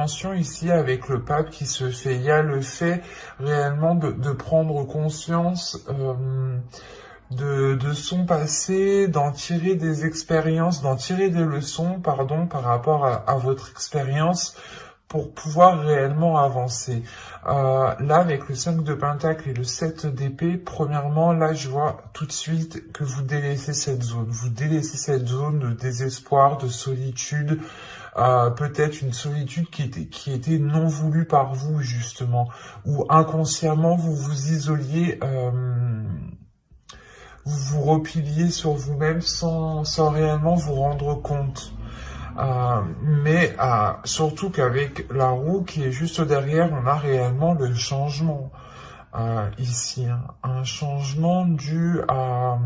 dimensions ici avec le pape qui se fait. Il y a le fait réellement de prendre conscience de son passé, d'en tirer des expériences, d'en tirer des leçons, pardon, par rapport à votre expérience pour pouvoir réellement avancer. Là, avec le 5 de Pentacle et le 7 d'épée, premièrement, là, je vois tout de suite que vous délaissez cette zone. Vous délaissez cette zone de désespoir, de solitude, peut-être une solitude qui était non voulue par vous, justement, ou inconsciemment, vous vous isoliez, vous vous repliez sur vous-même sans réellement vous rendre compte. Mais surtout qu'avec la roue qui est juste derrière, on a réellement le changement ici. Hein. Un changement dû à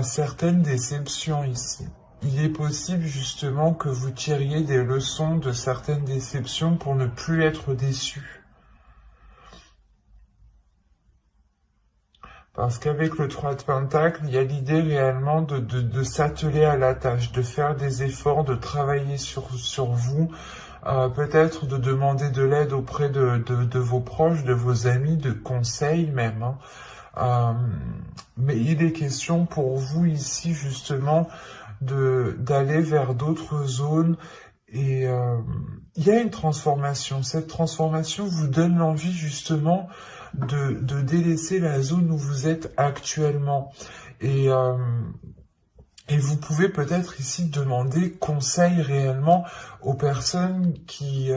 certaines déceptions ici. Il est possible justement que vous tiriez des leçons de certaines déceptions pour ne plus être déçu. Parce qu'avec le 3 de Pentacle, il y a l'idée réellement de s'atteler à la tâche, de faire des efforts, de travailler sur vous, peut-être de demander de l'aide auprès de vos proches, de vos amis, de conseils même. Hein. Mais il est question pour vous ici justement d'aller vers d'autres zones et il y a une transformation. Cette transformation vous donne l'envie justement de délaisser la zone où vous êtes actuellement. Et vous pouvez peut-être ici demander conseil réellement aux personnes qui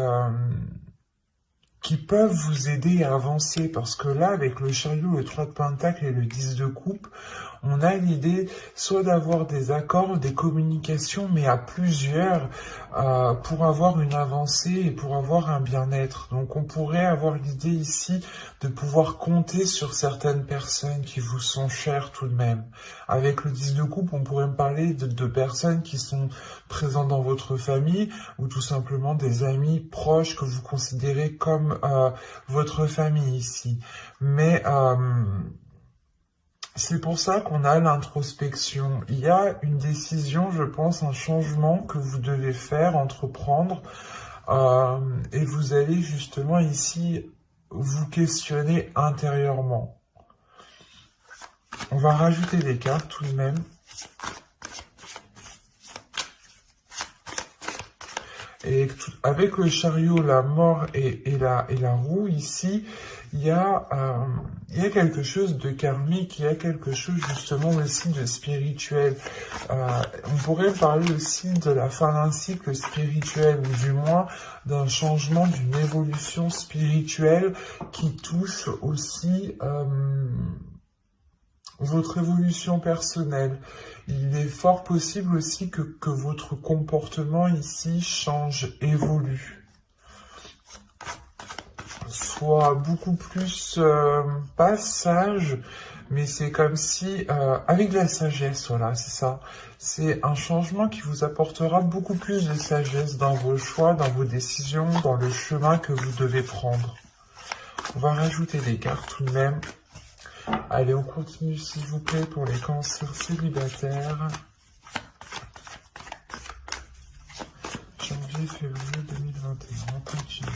peuvent vous aider à avancer. Parce que là, avec le chariot, le 3 de Pentacle et le 10 de coupe, on a l'idée soit d'avoir des accords, des communications, mais à plusieurs, pour avoir une avancée et pour avoir un bien-être. Donc on pourrait avoir l'idée ici de pouvoir compter sur certaines personnes qui vous sont chères tout de même. Avec le 10 de coupe, on pourrait me parler de personnes qui sont présentes dans votre famille ou tout simplement des amis proches que vous considérez comme votre famille ici. Mais c'est pour ça qu'on a l'introspection. Il y a une décision, je pense, un changement que vous devez faire, entreprendre, et vous allez justement ici vous questionner intérieurement. On va rajouter des cartes tout de même. Et avec le chariot, la mort et la roue ici, il y a quelque chose de karmique, il y a quelque chose justement aussi de spirituel. On pourrait parler aussi de la fin d'un cycle spirituel, ou du moins d'un changement, d'une évolution spirituelle qui touche aussi votre évolution personnelle. Il est fort possible aussi que votre comportement ici change, évolue. Soit beaucoup plus, pas sage, mais c'est comme si, avec de la sagesse, voilà, c'est ça. C'est un changement qui vous apportera beaucoup plus de sagesse dans vos choix, dans vos décisions, dans le chemin que vous devez prendre. On va rajouter des cartes tout de même. Allez, on continue s'il vous plaît pour les cancers célibataires. Janvier, février 2021, on continue.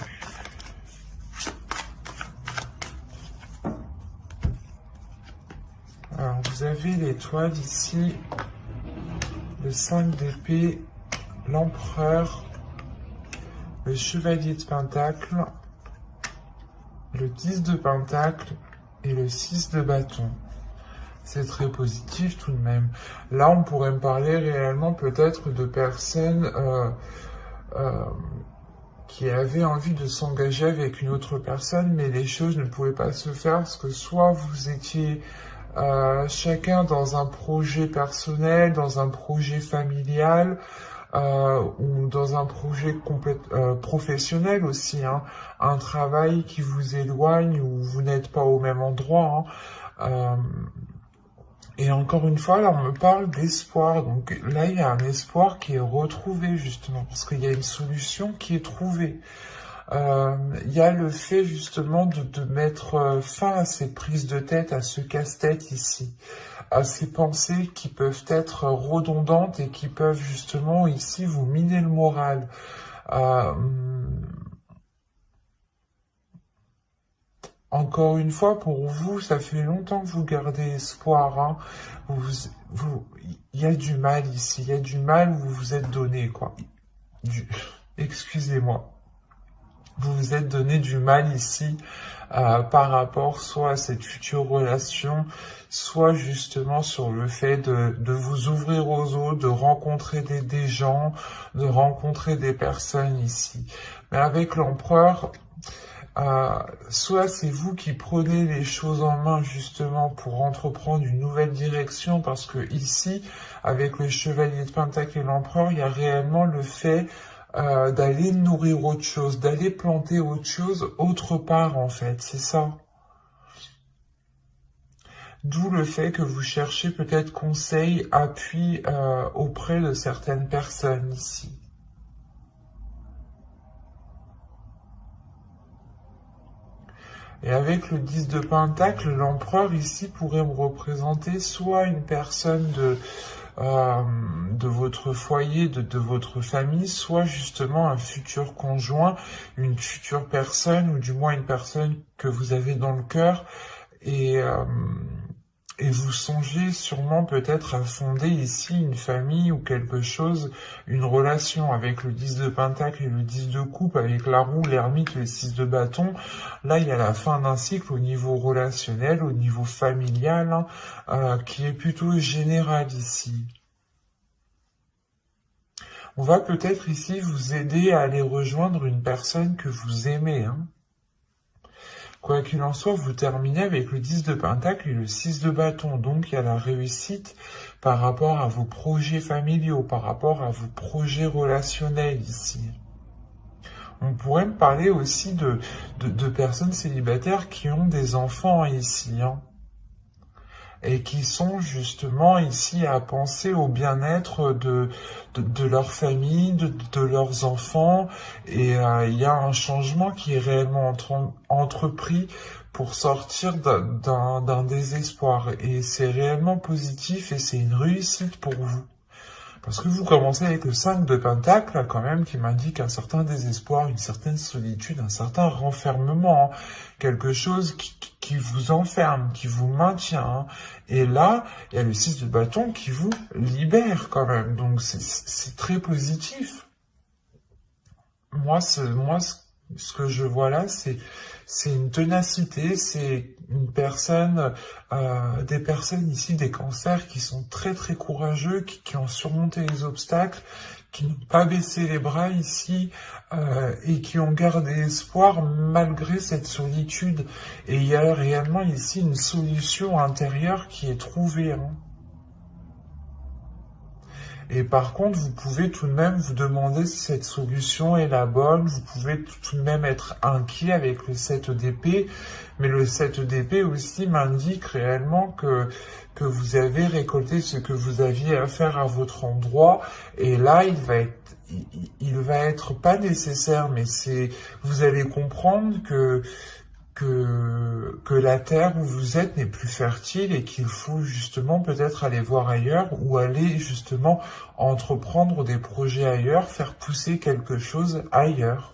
Alors, vous avez l'étoile ici, le 5 d'épée, l'empereur, le chevalier de pentacle, le 10 de pentacle et le 6 de bâton. C'est très positif tout de même. Là, on pourrait me parler réellement peut-être de personnes qui avaient envie de s'engager avec une autre personne, mais les choses ne pouvaient pas se faire parce que soit vous étiez chacun dans un projet personnel, dans un projet familial, ou dans un projet professionnel aussi, hein, un travail qui vous éloigne ou vous n'êtes pas au même endroit. Hein, et encore une fois, là, on me parle d'espoir. Donc là, il y a un espoir qui est retrouvé, justement, parce qu'il y a une solution qui est trouvée. Il y a le fait justement de mettre fin à ces prises de tête, à ce casse-tête ici, à ces pensées qui peuvent être redondantes et qui peuvent justement ici vous miner le moral. Euh, Encore une fois, pour vous, ça fait longtemps que vous gardez espoir. Hein. Il y a du mal ici, il y a du mal où vous vous êtes donné, quoi. Excusez-moi. Vous vous êtes donné du mal ici par rapport soit à cette future relation, soit justement sur le fait de vous ouvrir aux autres, de rencontrer des gens, de rencontrer des personnes ici. Mais avec l'empereur, soit c'est vous qui prenez les choses en main justement pour entreprendre une nouvelle direction, parce que ici, avec le chevalier de Pentacle et l'empereur, il y a réellement le fait d'aller nourrir autre chose, d'aller planter autre chose autre part en fait, c'est ça. D'où le fait que vous cherchez peut-être conseil, appui auprès de certaines personnes ici. Et avec le 10 de Pentacle, l'empereur ici pourrait me représenter soit une personne de votre foyer, de votre famille, soit justement un futur conjoint, une future personne, ou du moins une personne que vous avez dans le cœur. Et vous songez sûrement peut-être à fonder ici une famille ou quelque chose, une relation avec le 10 de Pentacle et le 10 de Coupe, avec la roue, l'ermite, le 6 de bâton. Là, il y a la fin d'un cycle au niveau relationnel, au niveau familial, hein, qui est plutôt général ici. On va peut-être ici vous aider à aller rejoindre une personne que vous aimez, hein. Quoi qu'il en soit, vous terminez avec le 10 de Pentacle et le 6 de bâton. Donc, il y a la réussite par rapport à vos projets familiaux, par rapport à vos projets relationnels ici. On pourrait me parler aussi de personnes célibataires qui ont des enfants ici, hein, et qui sont justement ici à penser au bien-être de leur famille, de leurs enfants, et il y a un changement qui est réellement entrepris pour sortir d'un désespoir, et c'est réellement positif et c'est une réussite pour vous. Parce que vous commencez avec le 5 de Pentacle, quand même, qui m'indique un certain désespoir, une certaine solitude, un certain renfermement, hein. Quelque chose qui vous enferme, qui vous maintient, hein. Et là, il y a le 6 de bâton qui vous libère quand même. Donc c'est très positif. Moi, ce que je vois là, c'est une ténacité, c'est une personne, des personnes ici, des cancers qui sont très très courageux, qui ont surmonté les obstacles, qui n'ont pas baissé les bras ici, et qui ont gardé espoir malgré cette solitude. Et il y a réellement ici une solution intérieure qui est trouvée, hein. Et par contre, vous pouvez tout de même vous demander si cette solution est la bonne. Vous pouvez tout de même être inquiet avec le 7 d'épée. Mais le 7 d'épée aussi m'indique réellement que vous avez récolté ce que vous aviez à faire à votre endroit. Et là, il va être pas nécessaire, mais vous allez comprendre que la terre où vous êtes n'est plus fertile et qu'il faut justement peut-être aller voir ailleurs ou aller justement entreprendre des projets ailleurs, faire pousser quelque chose ailleurs.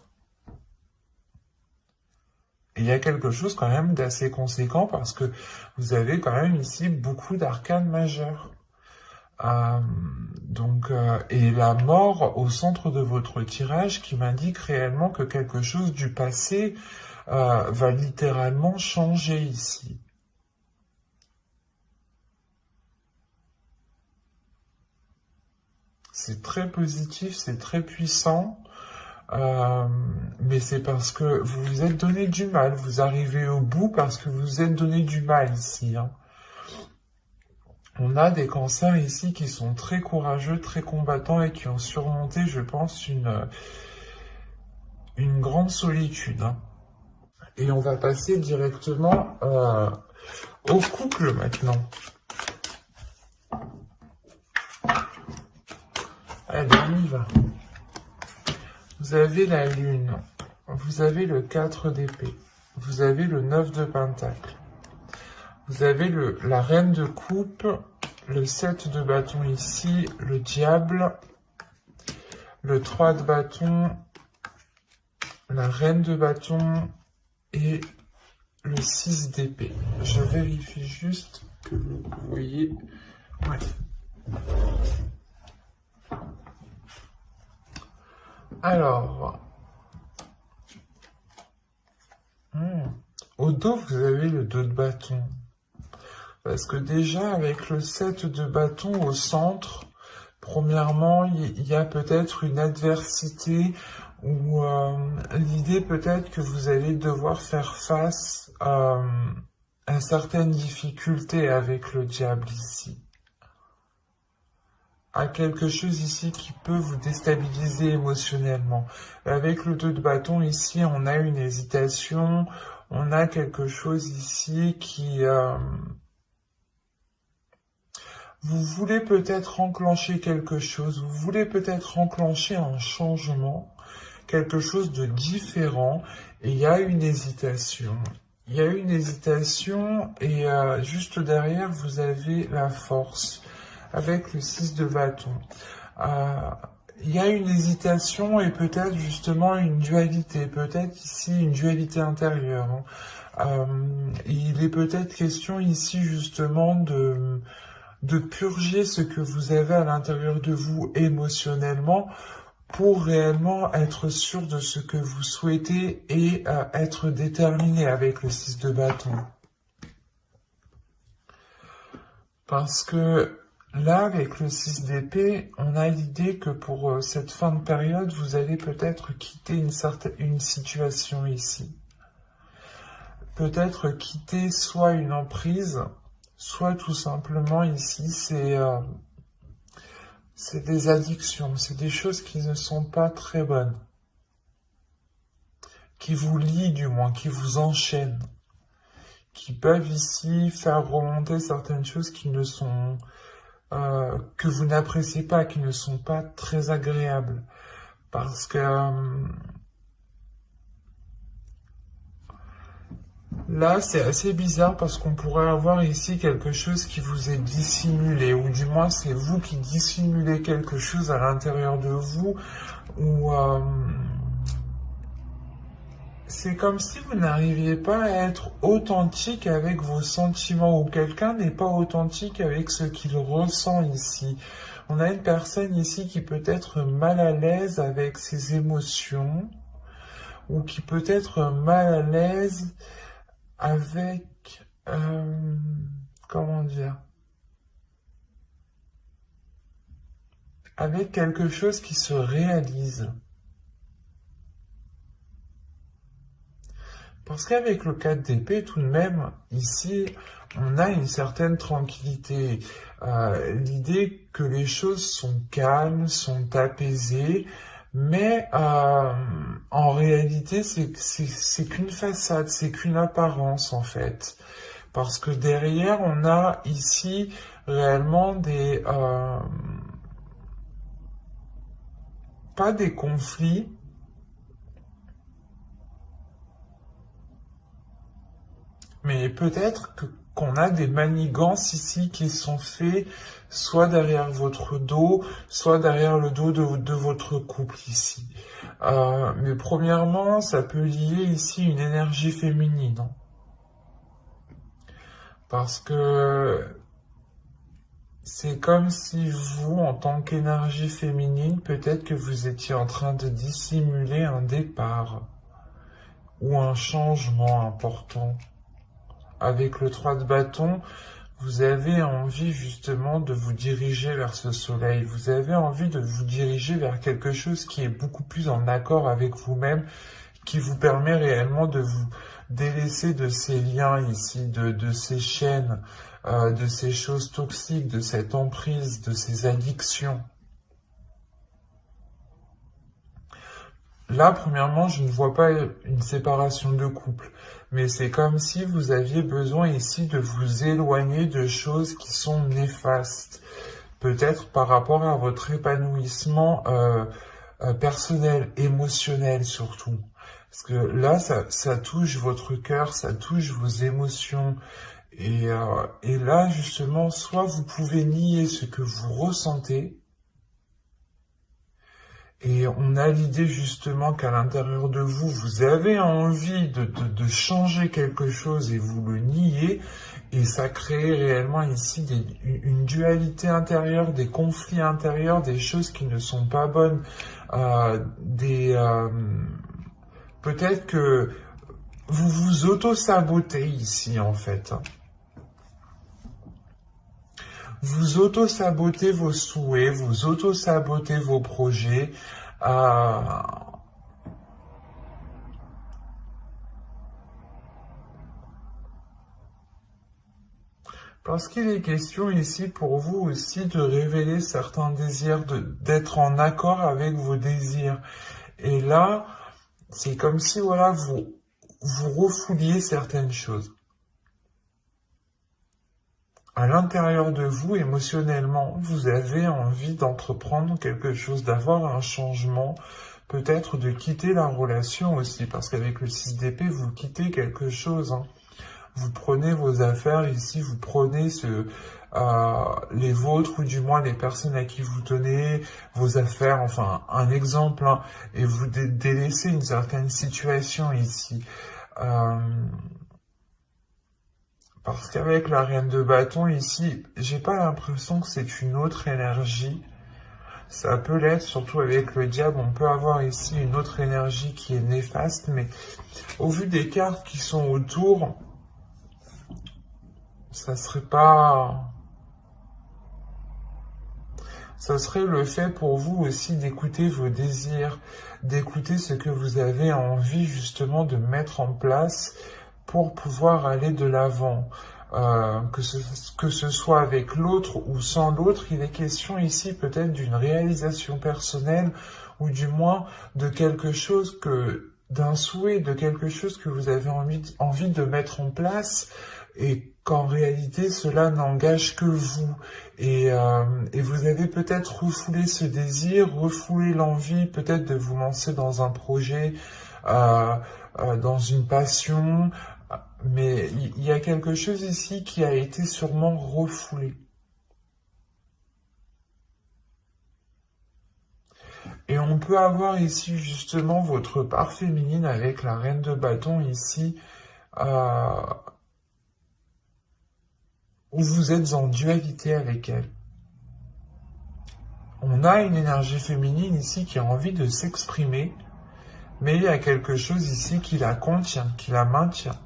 Et il y a quelque chose quand même d'assez conséquent parce que vous avez quand même ici beaucoup d'arcanes majeurs. Et la mort au centre de votre tirage qui m'indique réellement que quelque chose du passé va littéralement changer ici. C'est très positif, c'est très puissant, mais c'est parce que vous vous êtes donné du mal, vous arrivez au bout parce que vous vous êtes donné du mal ici, hein. On a des cancers ici qui sont très courageux, très combattants et qui ont surmonté, je pense, une grande solitude, hein. Et on va passer directement au couple maintenant. Allez, on y va. Vous avez la lune. vous avez le 4 d'épée, vous avez le 9 de pentacle, vous avez la reine de coupe, le 7 de bâton ici, le diable, le 3 de bâton, la reine de bâton et le 6 d'épée. Je vérifie juste que vous voyez. Ouais. Alors, au dos, vous avez le 2 de bâton. Parce que déjà, avec le 7 de bâton au centre, premièrement, il y a peut-être une adversité ou l'idée peut-être que vous allez devoir faire face à certaines difficultés avec le diable ici. À quelque chose ici qui peut vous déstabiliser émotionnellement. Avec le 2 de bâton ici, on a une hésitation, on a quelque chose ici qui... vous voulez peut-être enclencher quelque chose, vous voulez peut-être enclencher un changement, quelque chose de différent, et il y a une hésitation. Il y a une hésitation, et juste derrière, vous avez la force, avec le 6 de bâton. Il y a une hésitation et peut-être justement une dualité, peut-être ici une dualité intérieure. Il est peut-être question ici justement de purger ce que vous avez à l'intérieur de vous émotionnellement pour réellement être sûr de ce que vous souhaitez et être déterminé avec le 6 de bâton. Parce que là, avec le 6 d'épée, on a l'idée que pour cette fin de période, vous allez peut-être quitter une situation ici. Peut-être quitter soit une emprise, soit tout simplement ici, c'est des addictions, c'est des choses qui ne sont pas très bonnes, qui vous lient du moins, qui vous enchaînent, qui peuvent ici faire remonter certaines choses qui ne sont, que vous n'appréciez pas, qui ne sont pas très agréables. Parce que là, c'est assez bizarre parce qu'on pourrait avoir ici quelque chose qui vous est dissimulé, ou du moins c'est vous qui dissimulez quelque chose à l'intérieur de vous, ou c'est comme si vous n'arriviez pas à être authentique avec vos sentiments, ou quelqu'un n'est pas authentique avec ce qu'il ressent ici. On a une personne ici qui peut être mal à l'aise avec ses émotions, ou qui peut être mal à l'aise avec, comment dire, avec quelque chose qui se réalise. Parce qu'avec le 4 d'épée, tout de même, ici, on a une certaine tranquillité. L'idée que les choses sont calmes, sont apaisées, mais en réalité, c'est qu'une façade, c'est qu'une apparence, en fait. Parce que derrière, on a ici réellement pas des conflits, mais peut-être qu'on a des manigances ici qui sont faits soit derrière votre dos, soit derrière le dos de votre couple ici. Mais premièrement, ça peut lier ici une énergie féminine. Parce que c'est comme si vous, en tant qu'énergie féminine, peut-être que vous étiez en train de dissimuler un départ ou un changement important. Avec le 3 de bâton, vous avez envie justement de vous diriger vers ce soleil. Vous avez envie de vous diriger vers quelque chose qui est beaucoup plus en accord avec vous-même, qui vous permet réellement de vous délaisser de ces liens ici, de ces chaînes, de ces choses toxiques, de cette emprise, de ces addictions. Là, premièrement, je ne vois pas une séparation de couple, mais c'est comme si vous aviez besoin ici de vous éloigner de choses qui sont néfastes. Peut-être par rapport à votre épanouissement personnel, émotionnel surtout. Parce que là, ça touche votre cœur, ça touche vos émotions. Et là, justement, soit vous pouvez nier ce que vous ressentez, et on a l'idée justement qu'à l'intérieur de vous, vous avez envie de changer quelque chose et vous le niez. Et ça crée réellement ici une dualité intérieure, des conflits intérieurs, des choses qui ne sont pas bonnes. Peut-être que vous vous auto-sabotez ici en fait. Vous auto-sabotez vos souhaits, vous auto-sabotez vos projets. Parce qu'il est question ici pour vous aussi de révéler certains désirs, d'être en accord avec vos désirs. Et là, c'est comme si voilà, vous refouliez certaines choses. À l'intérieur de vous, émotionnellement, vous avez envie d'entreprendre quelque chose, d'avoir un changement, peut-être de quitter la relation aussi, parce qu'avec le 6 d'épée, vous quittez quelque chose. Hein. Vous prenez vos affaires ici, vous prenez les vôtres, ou du moins les personnes à qui vous tenez, vos affaires, enfin un exemple, hein, et vous délaissez une certaine situation ici. Parce qu'avec la reine de bâton ici, j'ai pas l'impression que c'est une autre énergie. Ça peut l'être, surtout avec le diable, on peut avoir ici une autre énergie qui est néfaste, mais au vu des cartes qui sont autour, ça serait pas... Ça serait le fait pour vous aussi d'écouter vos désirs, d'écouter ce que vous avez envie justement de mettre en place pour pouvoir aller de l'avant. Que ce soit avec l'autre ou sans l'autre, il est question ici peut-être d'une réalisation personnelle ou du moins de quelque chose d'un souhait, de quelque chose que vous avez envie de mettre en place et qu'en réalité cela n'engage que vous. Et vous avez peut-être refoulé ce désir, refoulé l'envie peut-être de vous lancer dans un projet, dans une passion, mais il y a quelque chose ici qui a été sûrement refoulé. Et on peut avoir ici justement votre part féminine avec la reine de bâton ici, où vous êtes en dualité avec elle. On a une énergie féminine ici qui a envie de s'exprimer, mais il y a quelque chose ici qui la contient, qui la maintient.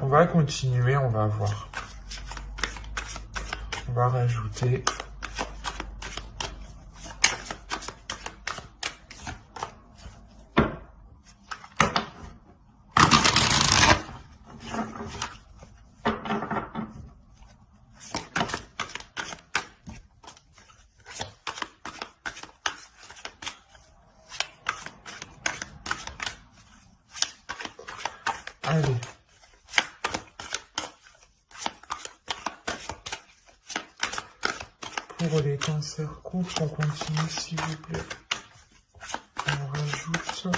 On va continuer, on va voir. On va rajouter... Allez. Pour les cancers courts, on continue s'il vous plaît. On rajoute.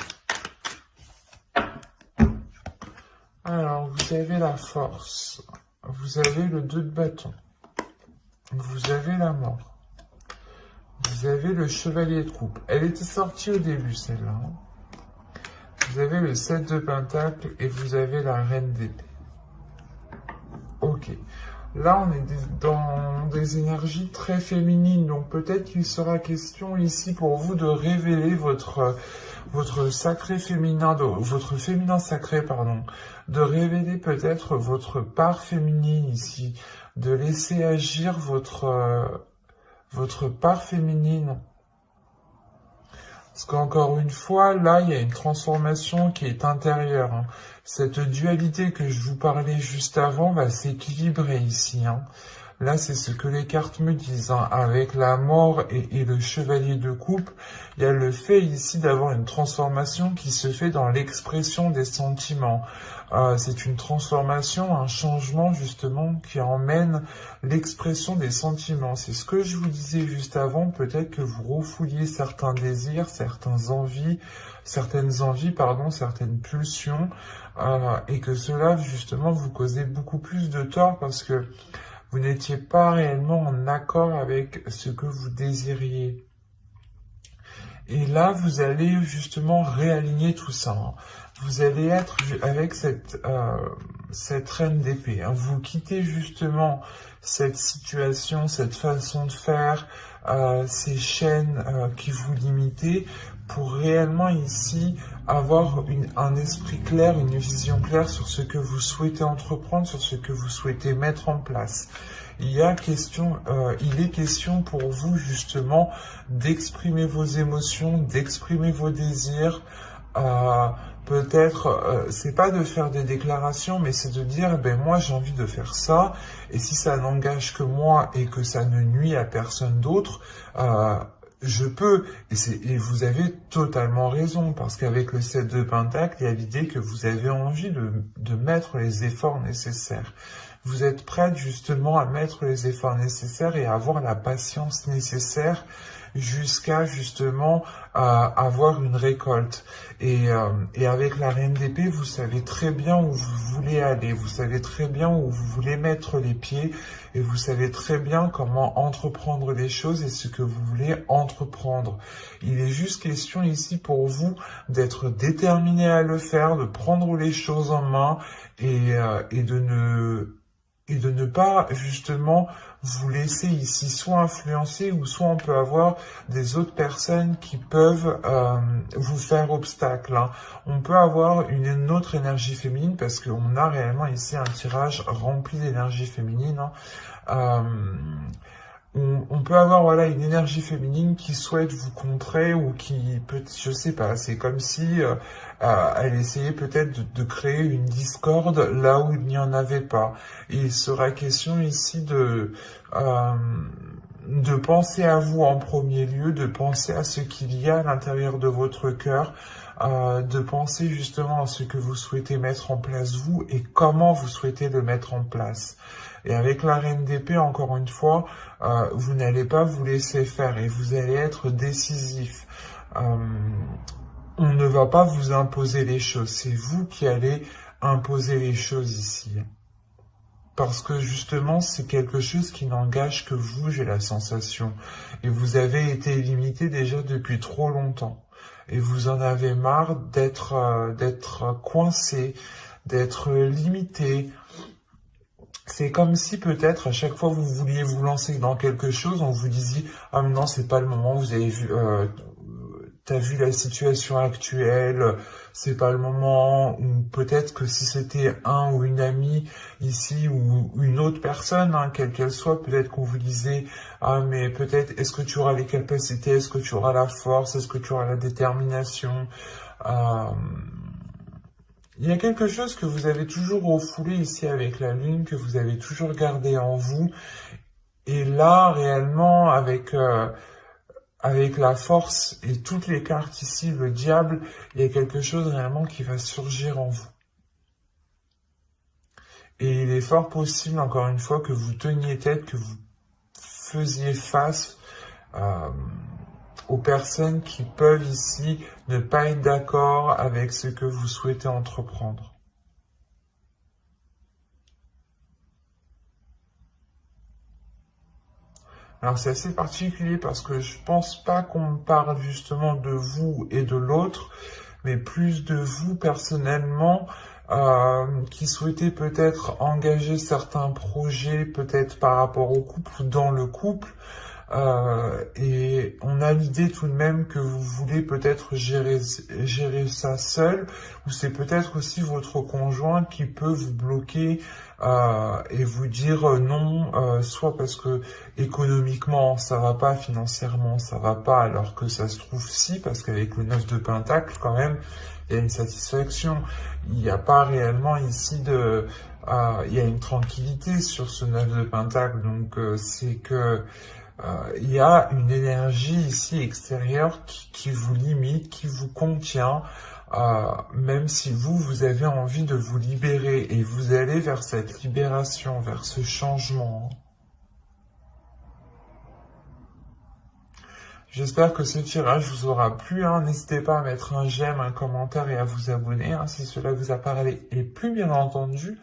Alors, vous avez la force. Vous avez le 2 de bâton. Vous avez la mort. Vous avez le chevalier de coupe. Elle était sortie au début, celle-là. Hein. Vous avez le 7 de pentacle et vous avez la reine d'épée. Ok. Là, on est dans des énergies très féminines. Donc, peut-être qu'il sera question ici pour vous de révéler votre sacré féminin, votre féminin sacré, pardon. De révéler peut-être votre part féminine ici. De laisser agir votre part féminine. Parce qu'encore une fois, là, il y a une transformation qui est intérieure. Hein. Cette dualité que je vous parlais juste avant va s'équilibrer ici. Hein. Là, c'est ce que les cartes me disent, hein. Avec la mort et le chevalier de coupe, il y a le fait ici d'avoir une transformation qui se fait dans l'expression des sentiments. C'est une transformation, un changement justement qui emmène l'expression des sentiments. C'est ce que je vous disais juste avant, peut-être que vous refouliez certains désirs, certaines envies, certaines pulsions, et que cela justement vous causait beaucoup plus de tort parce que vous n'étiez pas réellement en accord avec ce que vous désiriez. Et là, vous allez justement réaligner tout ça, hein. Vous allez être avec cette reine d'épée, hein. Vous quittez justement cette situation, cette façon de faire, ces chaînes qui vous limitaient, pour réellement ici avoir un esprit clair, une vision claire sur ce que vous souhaitez entreprendre, sur ce que vous souhaitez mettre en place. Il est question pour vous justement d'exprimer vos émotions, d'exprimer vos désirs. Peut-être, c'est pas de faire des déclarations, mais c'est de dire, ben moi j'ai envie de faire ça, et si ça n'engage que moi et que ça ne nuit à personne d'autre, je peux. Et vous avez totalement raison, parce qu'avec le 7 de Pentacle, il y a l'idée que vous avez envie de mettre les efforts nécessaires. Vous êtes prête justement à mettre les efforts nécessaires et à avoir la patience nécessaire jusqu'à justement avoir une récolte. Et avec la reine d'épée, vous savez très bien où vous voulez aller, vous savez très bien où vous voulez mettre les pieds, et vous savez très bien comment entreprendre les choses et ce que vous voulez entreprendre. Il est juste question ici pour vous d'être déterminé à le faire, de prendre les choses en main et de ne pas justement vous laisser ici soit influencer, ou soit on peut avoir des autres personnes qui peuvent vous faire obstacle, hein. On peut avoir une autre énergie féminine, parce qu'on a réellement ici un tirage rempli d'énergie féminine, hein. On peut avoir voilà une énergie féminine qui souhaite vous contrer, ou qui peut, je sais pas, c'est comme si elle essayait peut-être de créer une discorde là où il n'y en avait pas. Et il sera question ici de penser à vous en premier lieu, de penser à ce qu'il y a à l'intérieur de votre cœur, de penser justement à ce que vous souhaitez mettre en place vous et comment vous souhaitez le mettre en place. Et avec la reine d'épée, encore une fois, vous n'allez pas vous laisser faire et vous allez être décisif. On ne va pas vous imposer les choses, c'est vous qui allez imposer les choses ici. Parce que justement, c'est quelque chose qui n'engage que vous, j'ai la sensation. Et vous avez été limité déjà depuis trop longtemps. Et vous en avez marre d'être coincé, d'être limité. C'est comme si peut-être à chaque fois vous vouliez vous lancer dans quelque chose, on vous disait « Ah mais non, c'est pas le moment, vous avez vu, t'as vu la situation actuelle, c'est pas le moment. » Ou peut-être que si c'était un ou une amie ici, ou une autre personne, hein, quelle qu'elle soit, peut-être qu'on vous disait « Ah mais peut-être, est-ce que tu auras les capacités, est-ce que tu auras la force, est-ce que tu auras la détermination ?» Il y a quelque chose que vous avez toujours refoulé ici avec la lune, que vous avez toujours gardé en vous. Et là, réellement, avec la force et toutes les cartes ici, le diable, il y a quelque chose réellement qui va surgir en vous. Et il est fort possible, encore une fois, que vous teniez tête, que vous faisiez face aux personnes qui peuvent ici ne pas être d'accord avec ce que vous souhaitez entreprendre. Alors c'est assez particulier parce que je pense pas qu'on parle justement de vous et de l'autre, mais plus de vous personnellement, qui souhaitez peut-être engager certains projets, peut-être par rapport au couple ou dans le couple. Et on a l'idée tout de même que vous voulez peut-être gérer ça seul, ou c'est peut-être aussi votre conjoint qui peut vous bloquer et vous dire non, soit parce que économiquement ça va pas, financièrement ça va pas, alors que ça se trouve si, parce qu'avec le 9 de Pentacle quand même, il y a une satisfaction. Il n'y a pas réellement ici il y a une tranquillité sur ce 9 de Pentacle, donc c'est que il y a une énergie ici extérieure qui vous limite, qui vous contient, même si vous avez envie de vous libérer et vous allez vers cette libération, vers ce changement. J'espère que ce tirage vous aura plu. N'hésitez pas à mettre un j'aime, un commentaire et à vous abonner si cela vous a parlé. Et plus bien entendu,